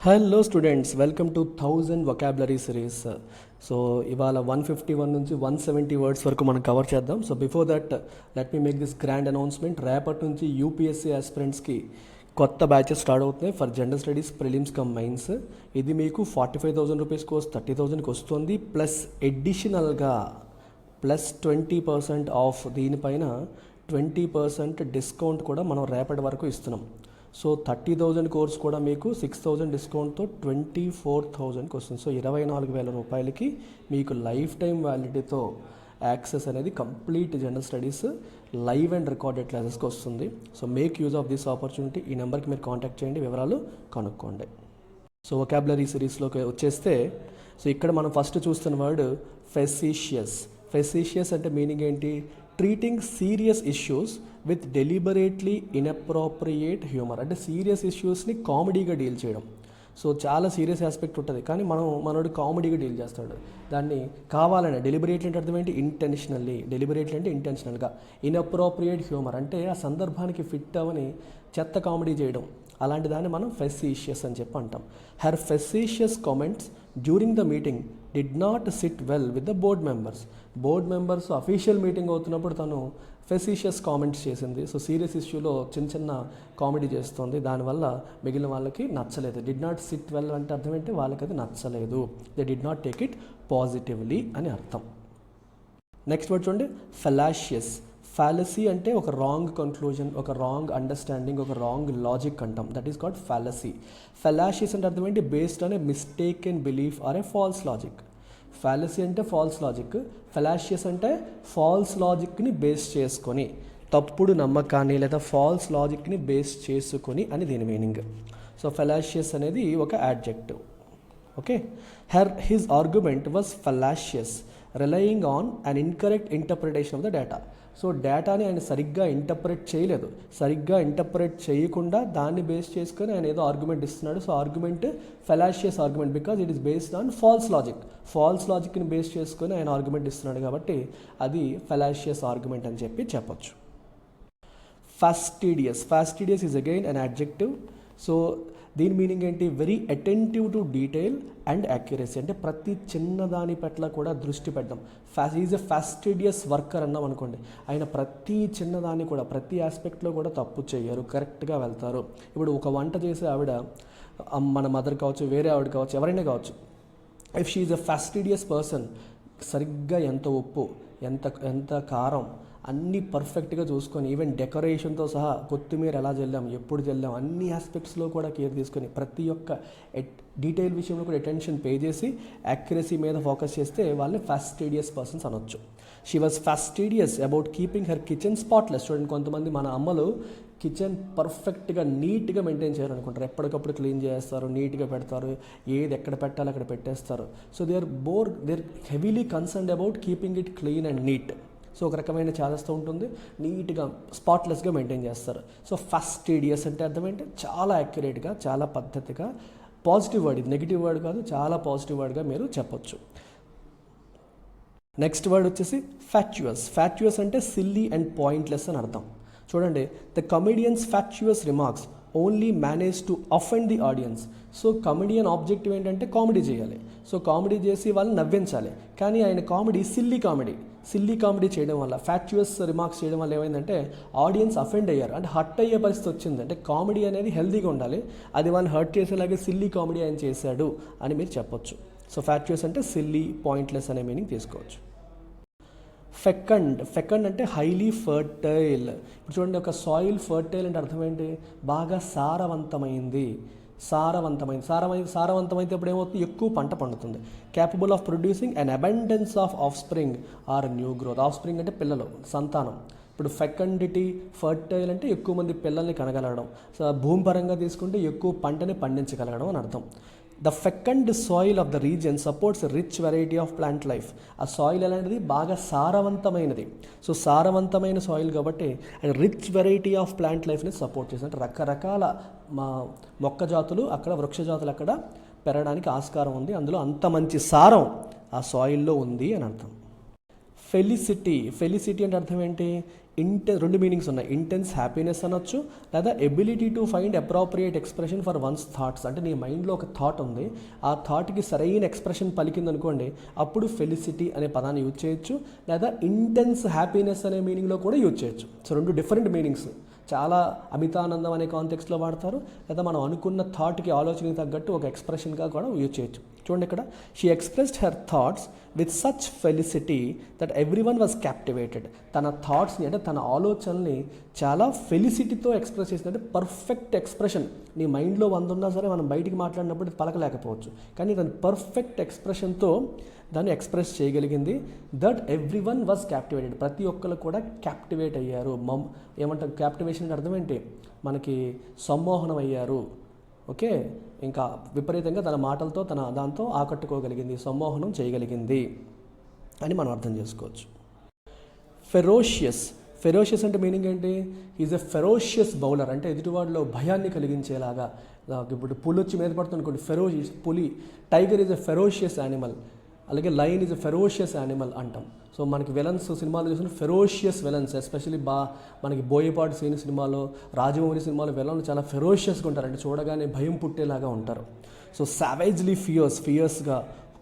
Hello students, welcome to 1000 vocabulary series. So ఇవాళ 151 నుంచి 170 words వరకు మనం కవర్ చేద్దాం. So before that let me make this grand announcement. రేపటి నుంచి యూపీఎస్సీ ఆస్పిరెంట్స్కి కొత్త బ్యాచెస్ స్టార్ట్ అవుతున్నాయి for general studies prelims come mains. ఇది మీకు 45,000 రూపీస్ కోర్స్ 30,000కి వస్తుంది. ప్లస్ ఎడిషనల్గా ప్లస్ 20% ఆఫ్, దీనిపైన 20% డిస్కౌంట్ కూడా మనం రేపటి వరకు ఇస్తున్నాం. సో 30,000 కోర్స్ కూడా మీకు 6,000 డిస్కౌంట్తో 24,000కి వస్తుంది. సో 24,000 రూపాయలకి మీకు లైఫ్ టైం వ్యాలిడిటీతో యాక్సెస్ అనేది complete general studies live and recorded క్లాసెస్కి వస్తుంది. So make use of this opportunity. ఈ నెంబర్కి మీరు కాంటాక్ట్ చేయండి, వివరాలు కనుక్కోండి. సో వొకాబులరీ సిరీస్లోకి వచ్చేస్తే, సో ఇక్కడ మనం ఫస్ట్ చూస్తున్న వర్డ్ ఫెసిషియస్. ఫెసిషియస్ అంటే మీనింగ్ ఏంటి? Treating serious issues with deliberately inappropriate humour. అంటే సీరియస్ ఇష్యూస్ని కామెడీగా డీల్ చేయడం. సో చాలా సీరియస్ ఆస్పెక్ట్ ఉంటుంది, కానీ మనోడు కామెడీగా డీల్ చేస్తాడు. దాన్ని కావాలనే డెలిబరేట్లీ అంటే అర్థం ఏంటి? ఇంటెన్షనల్లీ. డెలిబరేట్లీ అంటే ఇంటెన్షనల్గా. ఇన్అప్రోప్రియేట్ హ్యూమర్ అంటే ఆ సందర్భానికి ఫిట్ అవని చెత్త కామెడీ చేయడం. అలాంటి దాన్ని మనం ఫెసిషియస్ అని చెప్పి అంటాం. Her facetious comments during the meeting did not sit well with the board members. Board members official meeting అవుతున్నప్పుడు తను ఫెసిషియస్ కామెంట్స్ చేసింది. సో సీరియస్ ఇష్యూలో చిన్న కామెడీ చేస్తుంది, దానివల్ల మిగిలిన వాళ్ళకి నచ్చలేదు. డిడ్ నాట్ సిట్ వెల్ అంటే అర్థం ఏంటి? వాళ్ళకి అది నచ్చలేదు. They did not take it positively అని అర్థం. నెక్స్ట్ వర్డ్ చూడండి, ఫెలాషియస్. ఫ్యాలసీ అంటే ఒక రాంగ్ కన్క్లూజన్, ఒక రాంగ్ అండర్స్టాండింగ్, ఒక రాంగ్ లాజిక్ అంటాం. That is called fallacy. Fallacious అంటే అర్థం ఏంటి? Based on a mistaken belief or a false logic. Fallacy అంటే ఫాల్స్ లాజిక్, ఫెలాషియస్ అంటే ఫాల్స్ లాజిక్ని బేస్ చేసుకొని, తప్పుడు నమ్మకాన్ని లేదా ఫాల్స్ లాజిక్ని బేస్ చేసుకొని అని దీని మీనింగ్. సో ఫెలాషియస్ అనేది ఒక adjective. Okay. His argument was fallacious relying on an incorrect interpretation of the data. So డేటాని ఆయన సరిగ్గా ఇంటర్ప్రెట్ చేయలేదు. సరిగ్గా ఇంటర్ప్రెట్ చేయకుండా దాన్ని బేస్ చేసుకొని ఆయన ఏదో ఆర్గ్యుమెంట్ ఇస్తున్నాడు. So argument fallacious argument because it is based on false logic. False లాజిక్ని బేస్ చేసుకొని ఆయన ఆర్గ్యుమెంట్ ఇస్తున్నాడు కాబట్టి అది ఫెలాషియస్ ఆర్గ్యుమెంట్ అని చెప్పొచ్చు. Fastidious. Fastidious is again an adjective. So దీని మీనింగ్ ఏంటి? Very attentive to detail and accuracy. అంటే ప్రతి చిన్నదాని పట్ల కూడా దృష్టి పెట్టడం. ఈజ్ ఎ ఫాస్టిడియస్ వర్కర్ అన్నాం అనుకోండి, ఆయన ప్రతి చిన్నదాన్ని కూడా ప్రతి ఆస్పెక్ట్లో కూడా తప్పు చేయరు, కరెక్ట్గా వెళ్తారు. ఇప్పుడు ఒక వంట చేసే ఆవిడ, మన మదర్ కావచ్చు, వేరే ఆవిడ కావచ్చు, ఎవరైనా కావచ్చు, if she is a fastidious person, సరిగ్గా ఎంత ఉప్పు, ఎంత కారం అన్నీ పర్ఫెక్ట్గా చూసుకొని, ఈవెన్ డెకరేషన్తో సహా కొత్తిమీర ఎలా చల్లాం, ఎప్పుడు చల్లాం, అన్ని ఆస్పెక్ట్స్లో కూడా కేర్ తీసుకొని ప్రతి ఒక్క డీటెయిల్ విషయంలో కూడా అటెన్షన్ పే చేసి యాక్యురసీ మీద ఫోకస్ చేస్తే వాళ్ళని ఫాస్టిడియస్ పర్సన్స్ అనొచ్చు. She was fastidious about keeping her kitchen spotless. చూడండి, కొంతమంది మన అమ్మలు కిచెన్ పర్ఫెక్ట్గా నీట్గా మెయింటైన్ చేయాలనుకుంటారు. ఎప్పటికప్పుడు క్లీన్ చేస్తారు, నీట్గా పెడతారు, ఏది ఎక్కడ పెట్టాలో అక్కడ పెట్టేస్తారు. So they are heavily concerned about keeping it clean and neat. So ఒక రకమైన చేస్తూ ఉంటుంది, నీట్గా స్పాట్లెస్గా మెయింటైన్ చేస్తారు. సో ఫాస్టిడియస్ అంటే అర్థం ఏంటి? చాలా యాక్యురేట్గా, చాలా పద్ధతిగా. పాజిటివ్ వర్డ్, ఇది నెగిటివ్ వర్డ్ కాదు, చాలా పాజిటివ్ వర్డ్గా మీరు చెప్పొచ్చు. నెక్స్ట్ వర్డ్ వచ్చేసి ఫ్యాక్చుయస్. ఫ్యాక్చుయస్ అంటే సిల్లీ అండ్ పాయింట్లెస్ అని అర్థం. చూడండి, the comedians facetious remarks only manage to offend the audience. So comedian objective ఏంటంటే కామెడీ చేయాలి. సో కామెడీ చేసి వాళ్ళని నవ్వించాలి, కానీ ఆయన కామెడీ సిల్లీ కామెడీ చేయడం వల్ల, ఫ్యాక్చుయస్ రిమార్క్స్ చేయడం వల్ల ఏమైందంటే ఆడియన్స్ అఫెండ్ అయ్యారు, అంటే హర్ట్ అయ్యే పరిస్థితి వచ్చింది. అంటే కామెడీ అనేది హెల్తీగా ఉండాలి, అది వాళ్ళని హర్ట్ చేసేలాగే సిల్లీ కామెడీ ఆయన చేశాడు అని మీరు చెప్పొచ్చు. సో ఫ్యాక్చుయస్ అంటే సిల్లీ, పాయింట్లెస్ అనే మీనింగ్ తీసుకోవచ్చు. ఫెకండ్ అంటే హైలీ ఫర్టైల్. ఇప్పుడు చూడండి, ఒక సాయిల్ ఫర్టైల్ అంటే అర్థం ఏంటి? బాగా సారవంతమైంది. సారవంతమైతే ఇప్పుడు ఏమవుతుంది? ఎక్కువ పంట పండుతుంది. Capable of producing an abundance of offspring or new growth. Offspring అంటే పిల్లలు, సంతానం. ఇప్పుడు ఫెకండిటీ, ఫర్టైల్ అంటే ఎక్కువ మంది పిల్లల్ని కనగలగడం. సో భూమి పరంగా తీసుకుంటే ఎక్కువ పంటని పండించగలగడం అని అర్థం. The fecund soil of the region supports rich variety of plant life. ఆ సాయిల్ ఎలాంటిది? బాగా సారవంతమైనది. సో సారవంతమైన సాయిల్ కాబట్టి రిచ్ వెరైటీ ఆఫ్ ప్లాంట్ లైఫ్ని సపోర్ట్ చేసి, అంటే రకరకాల మొక్క జాతులు అక్కడ, వృక్ష జాతులు అక్కడ పెరగడానికి ఆస్కారం ఉంది. అందులో అంత మంచి సారం ఆ సాయిల్లో ఉంది అని అర్థం. ఫెలిసిటీ అంటే అర్థం ఏంటి? రెండు మీనింగ్స్ ఉన్నాయి. ఇంటెన్స్ హ్యాపీనెస్ అనొచ్చు, లేదా ability to find appropriate expression for once thoughts. అంటే నీ మైండ్లో ఒక థాట్ ఉంది, ఆ థాట్కి సరైన ఎక్స్ప్రెషన్ పలికింది అనుకోండి, అప్పుడు ఫెలిసిటీ అనే పదాన్ని యూజ్ చేయొచ్చు, లేదా ఇంటెన్స్ హ్యాపీనెస్ అనే మీనింగ్లో కూడా యూజ్ చేయొచ్చు. సో రెండు డిఫరెంట్ మీనింగ్స్. చాలా అమితానందం అనే కాంటెక్స్లో వాడతారు, లేదా మనం అనుకున్న థాట్కి ఆలోచనకి తగ్గట్టు ఒక ఎక్స్ప్రెషన్గా కూడా యూజ్ చేయొచ్చు. చూడండి ఇక్కడ, she expressed her thoughts with such felicity that everyone was captivated. తన థాట్స్ని అంటే తన ఆలోచనల్ని చాలా ఫెలిసిటీతో ఎక్స్ప్రెస్ చేసిందంటే పర్ఫెక్ట్ ఎక్స్ప్రెషన్. నీ మైండ్లో 100 ఉన్నా సరే మనం బయటికి మాట్లాడినప్పుడు పలకలేకపోవచ్చు, కానీ దాని పర్ఫెక్ట్ ఎక్స్ప్రెషన్తో దాన్ని ఎక్స్ప్రెస్ చేయగలిగింది. దట్ ఎవ్రీవన్ వాజ్ క్యాప్టివేటెడ్, ప్రతి ఒక్కరు కూడా క్యాప్టివేట్ అయ్యారు. ఏమంటారు క్యాప్టివేషన్ అర్థం ఏంటి? మనకి సమ్మోహనం అయ్యారు. ఓకే, ఇంకా విపరీతంగా తన మాటలతో దాంతో ఆకట్టుకోగలిగింది, సమ్మోహనం చేయగలిగింది అని మనం అర్థం చేసుకోవచ్చు. ఫెరోషియస్ అంటే మీనింగ్ ఏంటి? ఈజ్ ఎ ఫెరోషియస్ బౌలర్, అంటే ఎదుటివాడిలో భయాన్ని కలిగించేలాగా. ఇప్పుడు పులి వచ్చి మీద పడుతుంది అనుకోండి, పులి. Tiger is a ferocious animal, అలాగే lion is a ferocious animal అంటాం. సో మనకి విలన్స్ సినిమాలు చూసిన ఫెరోషియస్ విలన్స్, ఎస్పెషల్లీ మనకి బోయపాటి సీని సినిమాలో, రాజమౌళి సినిమాలో విలన్లు చాలా ఫెరోషియస్గా ఉంటారు, అంటే చూడగానే భయం పుట్టేలాగా ఉంటారు. సో సావేజ్లీ ఫియర్స్గా,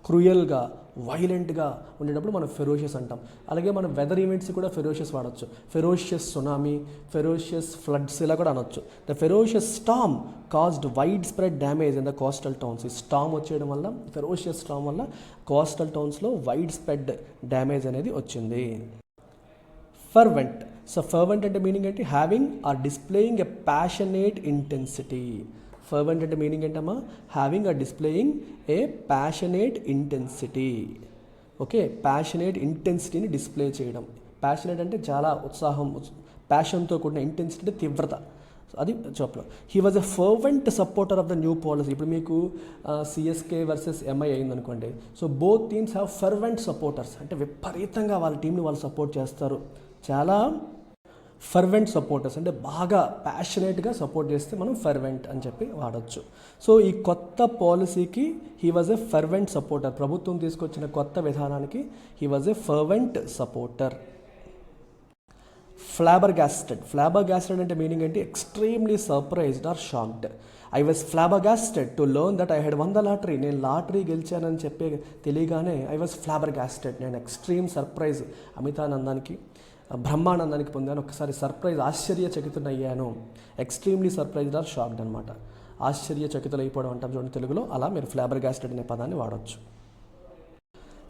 క్రూయల్గా, వైలెంట్గా ఉండేటప్పుడు మనం ఫెరోషియస్ అంటాం. అలాగే మనం వెదర్ ఈవెంట్స్ కూడా ఫెరోషియస్ వాడచ్చు. ఫెరోషియస్ సునామీ, ఫెరోషియస్ ఫ్లడ్స్ ఇలా కూడా అనొచ్చు. The ferocious storm caused widespread damage in the coastal towns. ఈ స్టామ్ వచ్చేయడం వల్ల, ఫెరోషియస్ స్టామ్ వల్ల కోస్టల్ టౌన్స్లో వైడ్ స్ప్రెడ్ డ్యామేజ్ అనేది వచ్చింది. ఫర్వెంట్. సో ఫర్వెంట్ అంటే మీనింగ్ ఏంటి? Having or displaying a passionate intensity. Fervent అంటే మీనింగ్ ఏంటమ్మా? Having or displaying a passionate intensity. Okay, passionate ఇంటెన్సిటీని డిస్ప్లే చేయడం. ప్యాషనేట్ అంటే చాలా ఉత్సాహం, ప్యాషన్తో కూడిన, ఇంటెన్సిటీ అంటే తీవ్రత, అది చెప్పడం. He was a fervent supporter of the new policy. ఇప్పుడు మీకు సిఎస్కే వర్సెస్ ఎంఐ అయిందనుకోండి, so both teams have fervent supporters, అంటే విపరీతంగా వాళ్ళ టీంని వాళ్ళు సపోర్ట్ చేస్తారు. చాలా ఫర్వెంట్ సపోర్టర్స్ అంటే బాగా ప్యాషనేట్గా సపోర్ట్ చేస్తే మనం ఫర్వెంట్ అని చెప్పి వాడచ్చు. సో ఈ కొత్త పాలసీకి he was a fervent supporter. ప్రభుత్వం తీసుకొచ్చిన కొత్త విధానానికి he was a fervent supporter. Flabbergasted అంటే మీనింగ్ ఏంటి? Extremely surprised or shocked. I was flabbergasted to learn that I had won the lottery. నేను లాటరీ గెలిచానని చెప్పి తెలియగానే ఐ వాజ్ ఫ్లాబర్గాస్టెడ్, నేను ఎక్స్ట్రీమ్ సర్ప్రైజ్, అమితానందానికి, బ్రహ్మానందానికి పొందాను. ఒకసారి సర్ప్రైజ్, ఆశ్చర్యచకితుడయ్యాను. ఎక్స్ట్రీమ్లీ సర్ప్రైజ్డ్ ఆర్ షాక్డ్ అనమాట. ఆశ్చర్యచకితులైపోవడం అంటాం చూడండి తెలుగులో, అలా మీరు ఫ్లాబర్గాస్టెడ్ అనే పదాన్ని వాడచ్చు.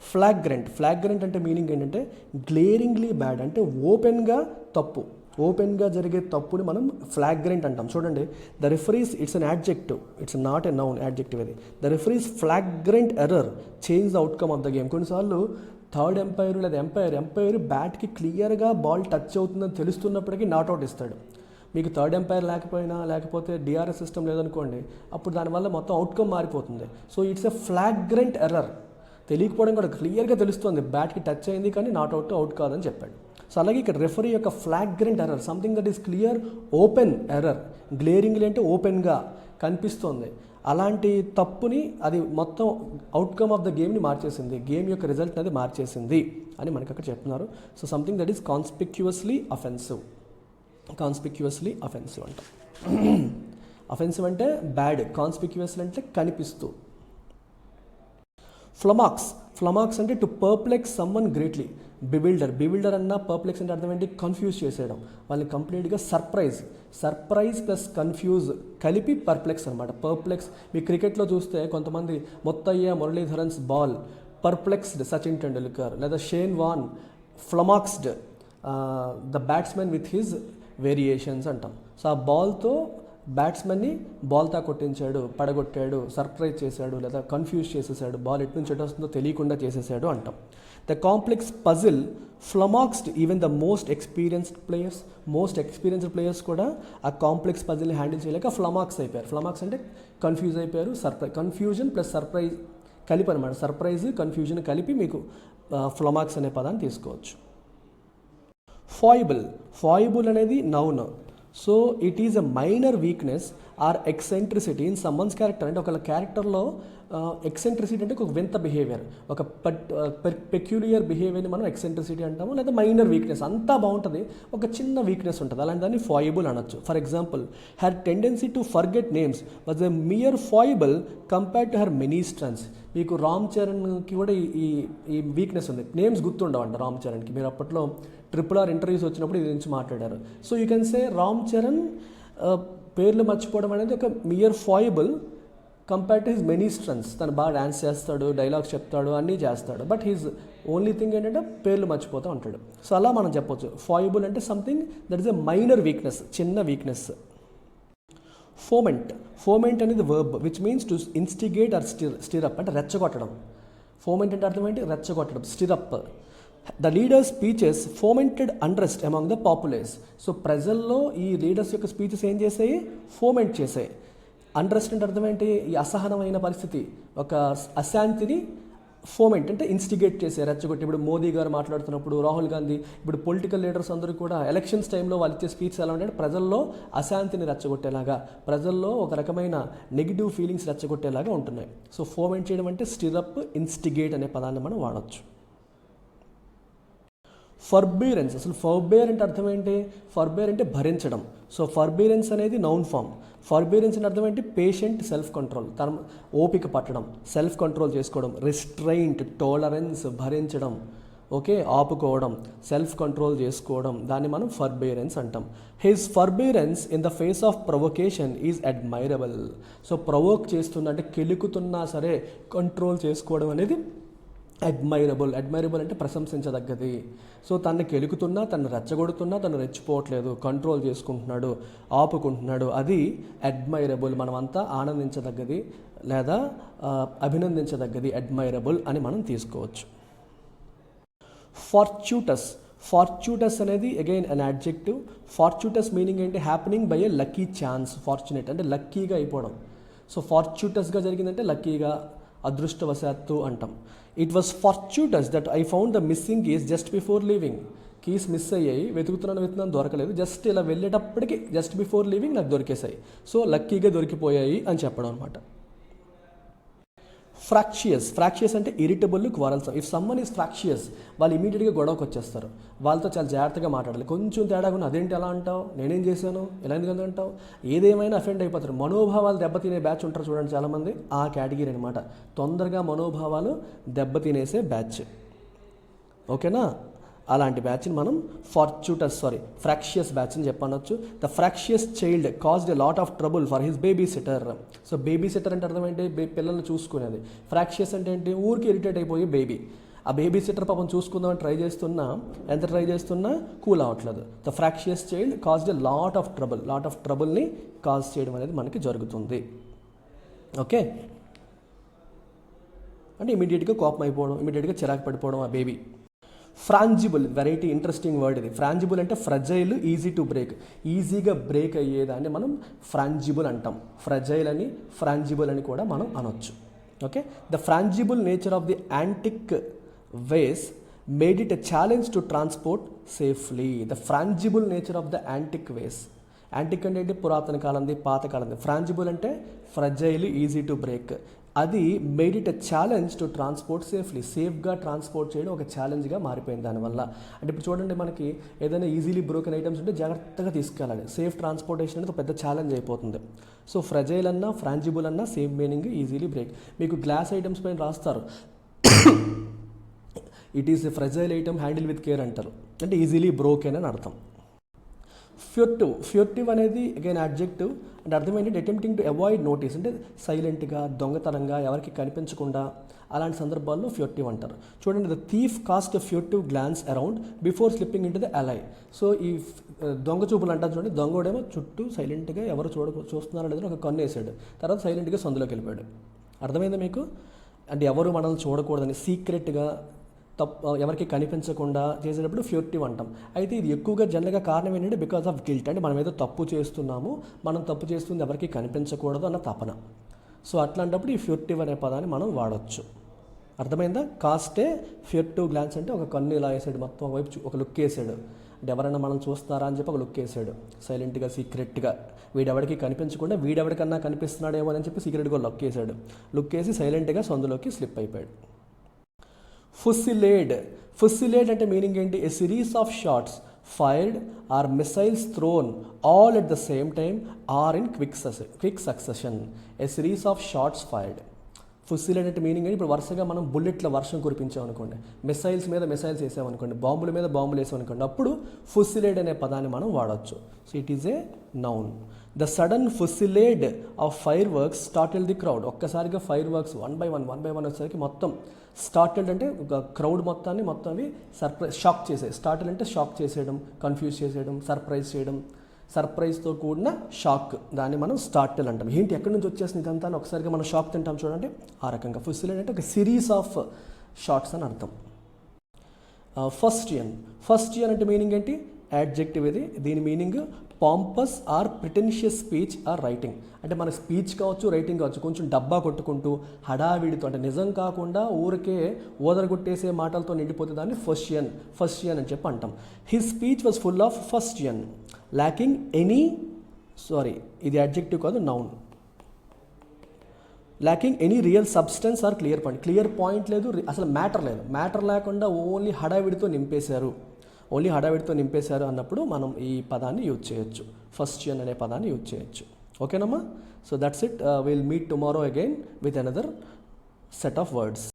ఫ్లాగ్రెంట్ అంటే మీనింగ్ ఏంటంటే గ్లేరింగ్లీ బ్యాడ్, అంటే ఓపెన్గా తప్పు, ఓపెన్గా జరిగే తప్పుని మనం ఫ్లాగ్రెంట్ అంటాం. చూడండి, the referees, it's an adjective, it's not a noun, adjective అది. The referees flagrant error change the outcome of the game. కొన్నిసార్లు థర్డ్ ఎంపైర్ లేదా ఎంపైర్ బ్యాట్కి క్లియర్గా బాల్ టచ్ అవుతుందని తెలుస్తున్నప్పటికీ నాట్అవుట్ ఇస్తాడు. మీకు థర్డ్ ఎంపైర్ లేకపోతే డిఆర్ఎస్ సిస్టమ్ లేదనుకోండి, అప్పుడు దానివల్ల మొత్తం అవుట్కమ్ మారిపోతుంది. So it's a flagrant error. తెలియకపోవడం కూడా క్లియర్గా తెలుస్తుంది, బ్యాట్కి టచ్ అయింది కానీ అవుట్ కాదని చెప్పాడు. సో అలాగే ఇక్కడ రెఫరీ యొక్క flagrant error, something that is clear open error. Glaringly అంటే ఓపెన్గా కనిపిస్తోంది, అలాంటి తప్పుని అది మొత్తం అవుట్కమ్ ఆఫ్ ద గేమ్ని మార్చేసింది, గేమ్ యొక్క రిజల్ట్ అనేది మార్చేసింది అని మనకి అక్కడ చెప్తున్నారు. So something that is conspicuously offensive అంట. అఫెన్సివ్ అంటే బ్యాడ్, కాన్స్పిక్యువస్లీ అంటే కనిపిస్తూ. ఫ్లమాక్స్ అంటే to perplex someone greatly. Bewilder అన్న పర్ప్లెక్స్ అంటే అర్థం ఏంటి? కన్ఫ్యూజ్ చేసేయడం, వాళ్ళని కంప్లీట్గా సర్ప్రైజ్ ప్లస్ కన్ఫ్యూజ్ కలిపి పర్ప్లెక్స్ అనమాట. పర్ప్లెక్స్ మీ క్రికెట్లో చూస్తే కొంతమంది మొత్తయ్య మురళీధరన్స్ బాల్ పర్ప్లెక్స్డ్ సచిన్ టెండూల్కర్, లేదా Shane Warne flummoxed the batsmen with his variations అంటాం. సో ఆ బాల్తో బ్యాట్స్మెన్ని బాల్తా కొట్టించాడు, పడగొట్టాడు, సర్ప్రైజ్ చేశాడు, లేదా కన్ఫ్యూజ్ చేసేసాడు, బాల్ ఎటు నుంచి ఎటు వస్తుందో తెలియకుండా చేసేసాడు అంటాం. The complex puzzle flummoxed even the most experienced players కూడా ఆ కాంప్లెక్స్ పజిల్ని హ్యాండిల్ చేయలేక ఫ్లమాక్స్ అయిపోయారు. ఫ్లమాక్స్ అంటే కన్ఫ్యూజ్ అయిపోయారు, కన్ఫ్యూజన్ ప్లస్ సర్ప్రైజ్ కలిపి అనమాట. సర్ప్రైజ్ కన్ఫ్యూజన్ కలిపి మీకు ఫ్లమాక్స్ అనే పదాన్ని తీసుకోవచ్చు. ఫాయిబుల్ అనేది noun. So it is a minor weakness or eccentricity in someone's character. అంటే ఒక క్యారెక్టర్లో ఎక్సెంట్రిసిటీ అంటే ఒక వింత బిహేవియర్, ఒక పెక్యులియర్ బిహేవియర్ని మనం ఎక్సెంట్రిసిటీ అంటాము, లేదా మైనర్ వీక్నెస్. అంతా బాగుంటుంది, ఒక చిన్న వీక్నెస్ ఉంటుంది, అలాంటి దాన్ని ఫాయిబుల్ అనొచ్చు. For example, her tendency to forget names was a mere foible compared to her many strengths. మీకు రామ్ చరణ్కి కూడా ఈ వీక్నెస్ ఉంది, నేమ్స్ గుర్తుండవంట రామ్ చరణ్కి. మీరు అప్పట్లో RRR ఇంటర్వ్యూస్ వచ్చినప్పుడు ఇది నుంచి మాట్లాడారు. So you can say Ram Charan పేర్లు మర్చిపోవడం అనేది ఒక mere foible compared to his many strengths. తను బాగా డ్యాన్స్ చేస్తాడు, డైలాగ్స్ చెప్తాడు, అన్నీ చేస్తాడు, బట్ హిజ్ ఓన్లీ థింగ్ ఏంటంటే పేర్లు మర్చిపోతూ ఉంటాడు. సో అలా మనం చెప్పొచ్చు ఫాయిబుల్ అంటే something that is a minor weakness, చిన్న వీక్నెస్. ఫోమెంట్ అనేది verb which means to instigate or stir up, అంటే రెచ్చగొట్టడం. ఫోమెంట్ అంటే అర్థం ఏంటి? రెచ్చగొట్టడం, stir up. The leaders speeches fomented unrest among the populace. So ప్రజల్లో ఈ లీడర్స్ యొక్క స్పీచెస్ ఏం చేసాయి? ఫోమెంట్ చేసాయి. అన్రెస్ట్ అంటే అర్థం ఏంటి? ఈ అసహనమైన పరిస్థితి, ఒక అశాంతిని ఫోమెంట్ అంటే ఇన్స్టిగేట్ చేసే, రెచ్చగొట్టి. ఇప్పుడు మోదీ గారు మాట్లాడుతున్నప్పుడు, రాహుల్ గాంధీ, ఇప్పుడు పొలిటికల్ లీడర్స్ అందరూ కూడా ఎలక్షన్స్ టైంలో వాళ్ళు ఇచ్చే స్పీచ్ ఎలా ఉంటాయంటే ప్రజల్లో అశాంతిని రెచ్చగొట్టేలాగా, ప్రజల్లో ఒక రకమైన నెగిటివ్ ఫీలింగ్స్ రెచ్చగొట్టేలాగా ఉంటున్నాయి. సో ఫోమెంట్ చేయడం అంటే స్టిరప్, ఇన్స్టిగేట్ అనే పదాన్ని మనం వాడచ్చు. ఫర్బీరెన్స్, అసలు ఫర్బేర్ అంటే అర్థం ఏంటి? ఫర్బేర్ అంటే భరించడం. సో ఫర్బీరెన్స్ అనేది నౌన్ ఫామ్. ఫర్బీరెన్స్ అంటే అర్థం ఏంటి? పేషెంట్, సెల్ఫ్ కంట్రోల్, తన ఓపిక పట్టడం, సెల్ఫ్ కంట్రోల్ చేసుకోవడం. రిస్ట్రైంట్, టాలరెన్స్, భరించడం, ఓకే, ఆపుకోవడం, సెల్ఫ్ కంట్రోల్ చేసుకోవడం, దాన్ని మనం ఫర్బేరెన్స్ అంటాం. His forbearance in the face of provocation is admirable. So provoke చేస్తున్నా అంటే కెలుకుతున్నా సరే కంట్రోల్ చేసుకోవడం అనేది అడ్మైరబుల్ అంటే ప్రశంసించదగ్గది. సో తనని కెలుకుతున్నా, తను రెచ్చగొడుతున్నా తను రెచ్చిపోవట్లేదు, కంట్రోల్ చేసుకుంటున్నాడు, ఆపుకుంటున్నాడు, అది అడ్మైరబుల్. మనమంతా ఆనందించదగ్గది లేదా అభినందించదగ్గది అడ్మైరబుల్ అని మనం తీసుకోవచ్చు. ఫార్చ్యూటస్ అనేది again an adjective. Fortuitous meaning ఏంటి? Happening by a lucky chance. Fortunate అంటే లక్కీగా అయిపోవడం. సో ఫార్చ్యూటస్గా జరిగిందంటే లక్కీగా, అదృష్టవశాత్తు అంటాం. It was fortuitous that I found the missing keys just before leaving. Keys miss అయ్యాయి, వెతుకుతున్నాను దొరకలేదు, జస్ట్ ఇలా వెళ్ళేటప్పటికి జస్ట్ బిఫోర్ లీవింగ్ నాకు దొరికేసాయి. సో లక్కీగా దొరికిపోయాయి అని చెప్పడం అనమాట. ఫ్రాక్షియస్ అంటే irritable, quarrelsome. If someone is fractious, వాళ్ళు ఇమీడియట్గా గొడవకు వచ్చేస్తారు. వాళ్ళతో చాలా జాగ్రత్తగా మాట్లాడాలి. కొంచెం తేడాగా ఉన్న అదేంటి ఎలా అంటావు, నేనేం చేశాను, ఎలా ఎందుకు అంటావు, ఏదేమైనా అఫెండ్ అయిపోతారు. మనోభావాలు దెబ్బతినే బ్యాచ్ ఉంటారు చూడండి చాలామంది, ఆ కేటగిరీ అనమాట. తొందరగా మనోభావాలు దెబ్బతినేసే బ్యాచ్, ఓకేనా? అలాంటి బ్యాచ్ని మనం ఫ్రాక్షియస్ బ్యాచ్ అని చెప్పనొచ్చు. The fractious child caused a lot of trouble for his babysitter. So babysitter అంటే అర్థం ఏంటి? పిల్లల్ని చూసుకునేది. ఫ్రాక్షియస్ అంటే ఏంటి? ఊరికి ఇరిటేట్ అయిపోయి బేబీ. ఆ బేబీ సిటర్ పాపం చూసుకుందామని ట్రై చేస్తున్నా కూల్ అవ్వట్లేదు. The fractious child caused a lot of ట్రబుల్ని కాజ్ చేయడం అనేది మనకి జరుగుతుంది. ఓకే, అంటే ఇమీడియట్గా కోపం అయిపోవడం, ఇమీడియట్గా చిరాకు పడిపోవడం ఆ బేబీ. ఫ్రాంజిబుల్, వెరైటీ ఇంట్రెస్టింగ్ వర్డ్ ఇది. ఫ్రాంజిబుల్ అంటే ఫ్రజైల్, ఈజీ టు బ్రేక్, ఈజీగా బ్రేక్ అయ్యేదాన్ని మనం ఫ్రాంజిబుల్ అంటాం. ఫ్రజైల్ అని, ఫ్రాంజిబుల్ అని కూడా మనం అనొచ్చు. Okay, the frangible nature of the antique vase made it a challenge to transport safely. The frangible nature of the antique vase. Antique అంటే ఏంటి? పురాతన కాలంది, పాతకాలంది. ఫ్రాంజిబుల్ అంటే ఫ్రజైల్, ఈజీ టు బ్రేక్. అది made it a challenge to transport safely. సేఫ్గా transport చేయడం ఒక ఛాలెంజ్గా మారిపోయింది దానివల్ల. అంటే ఇప్పుడు చూడండి, మనకి ఏదైనా ఈజీలీ బ్రోకెన్ ఐటమ్స్ ఉంటే జాగ్రత్తగా తీసుకెళ్ళాలి. సేఫ్ ట్రాన్స్పోర్టేషన్ అనేది ఒక పెద్ద ఛాలెంజ్ అయిపోతుంది. సో ఫ్రజైల్ అన్నా, ఫ్రాంజిబుల్ అన్నా సేమ్ మీనింగ్, ఈజీలీ బ్రేక్. మీకు గ్లాస్ ఐటమ్స్ పైన రాస్తారు, it is a fragile item handle with care అంటారు, అంటే ఈజీలీ బ్రోకెన్ అని అర్థం. ఫ్యూర్టివ్ అనేది అగైన్ అడ్జెక్టివ్. అంటే అర్థం ఏంటంటే అటెంప్టింగ్ టు అవాయిడ్ నోటీస్, అంటే సైలెంట్గా, దొంగతనంగా, ఎవరికి కనిపించకుండా, అలాంటి సందర్భాల్లో ఫ్యూర్టివ్ అంటారు. చూడండి, the thief cast a furtive glance around before slipping into the alley. So ఈ దొంగ చూపులు అంటారు చూడండి, దొంగోడేమో చుట్టూ సైలెంట్గా ఎవరు చూస్తున్నారో లేదని ఒక కన్ను వేసాడు, తర్వాత సైలెంట్గా సందులోకి వెళ్ళిపోయాడు. అర్థమైందా మీకు? అంటే ఎవరు మనల్ని చూడకూడదని సీక్రెట్గా, ఎవరికి కనిపించకుండా చేసేటప్పుడు ఫ్యూర్టివ్ అంటాం. అయితే ఇది ఎక్కువగా జనరల్గా కారణం ఏంటంటే బికాస్ ఆఫ్ గిల్ట్, అంటే మనం ఏదో తప్పు చేస్తున్నాము, మనం తప్పు చేస్తుంది ఎవరికి కనిపించకూడదు అన్న తపన. సో అట్లాంటప్పుడు ఈ ఫ్యూర్టివ్ అనే పదాన్ని మనం వాడచ్చు. అర్థమైందా? కాస్టే ఫ్యూర్టివ్ గ్లాన్స్ అంటే ఒక కన్ను ఇలా వేసాడు, మొత్తం వైపు ఒక లుక్ వేసాడు, ఎవరైనా మనం చూస్తారా అని చెప్పి ఒక లుక్ వేసాడు సైలెంట్గా సీక్రెట్గా, వీడెవడికి కనిపించకుండా వీడెవడికన్నా కనిపిస్తున్నాడేమో అని చెప్పి సీక్రెట్గా లుక్ వేసి సైలెంట్గా సందులోకి స్లిప్ అయిపోయాడు. ఫుస్సిలేడ్ అంటే మీనింగ్ ఏంటి? A series of shots fired or missiles thrown all at the same time or in quick succession. A series of shots fired. Fusillade అంటే మీనింగ్ ఏంటి? ఇప్పుడు వరుసగా మనం బుల్లెట్ల వర్షం కురిపించామనుకోండి, మిసైల్స్ మీద మిసైల్స్ వేసామనుకోండి, బాంబుల మీద బాంబులు వేసామనుకోండి, అప్పుడు ఫుస్సిలేడ్ అనే పదాన్ని మనం వాడవచ్చు. So it is a noun. The sudden fusillade of fireworks started the crowd. ఒక్కసారిగా fireworks one by one వచ్చేసరికి మొత్తం స్టార్టెడ్ అంటే క్రౌడ్ మొత్తాన్ని షాక్ చేసేది. స్టార్టెడ్ అంటే షాక్ చేసేయడం, కన్ఫ్యూజ్ చేసేయడం, సర్ప్రైజ్తో కూడిన షాక్, దాన్ని మనం స్టార్టెల్ అంటాం. ఏంటి ఎక్కడి నుంచి వచ్చేసింది ఇదంతా అని ఒకసారిగా మనం షాక్ తింటాం చూడండి, ఆ రకంగా. ఫుస్సిలేడ్ అంటే ఒక సిరీస్ ఆఫ్ షాట్స్ అని అర్థం. ఫస్ట్ ఇయర్ అంటే మీనింగ్ ఏంటి? యాడ్జెక్టివ్ ఇది. దీని meaning pompous or pretentious speech or writing. అంటే మన స్పీచ్ కావచ్చు, రైటింగ్ కావచ్చు, కొంచెం డబ్బా కొట్టుకుంటూ హడావిడితో, అంటే నిజం కాకుండా ఊరికే ఓదరగొట్టేసే మాటలతో నిండిపోతే దాన్ని ఫస్టియన్ అని చెప్పి అంటాం. His speech was full of fustian lacking ఇది అడ్జెక్టివ్ కాదు, noun. Lacking any real substance or clear point లేదు, అసలు మ్యాటర్ లేకుండా ఓన్లీ హడావిడితో నింపేశారు అన్నప్పుడు మనం ఈ పదాన్ని యూజ్ చేయొచ్చు, ఫస్టియన్ అనే పదాన్ని యూజ్ చేయొచ్చు. ఓకేనమ్మా? So that's it. Will meet tomorrow again with another set of words.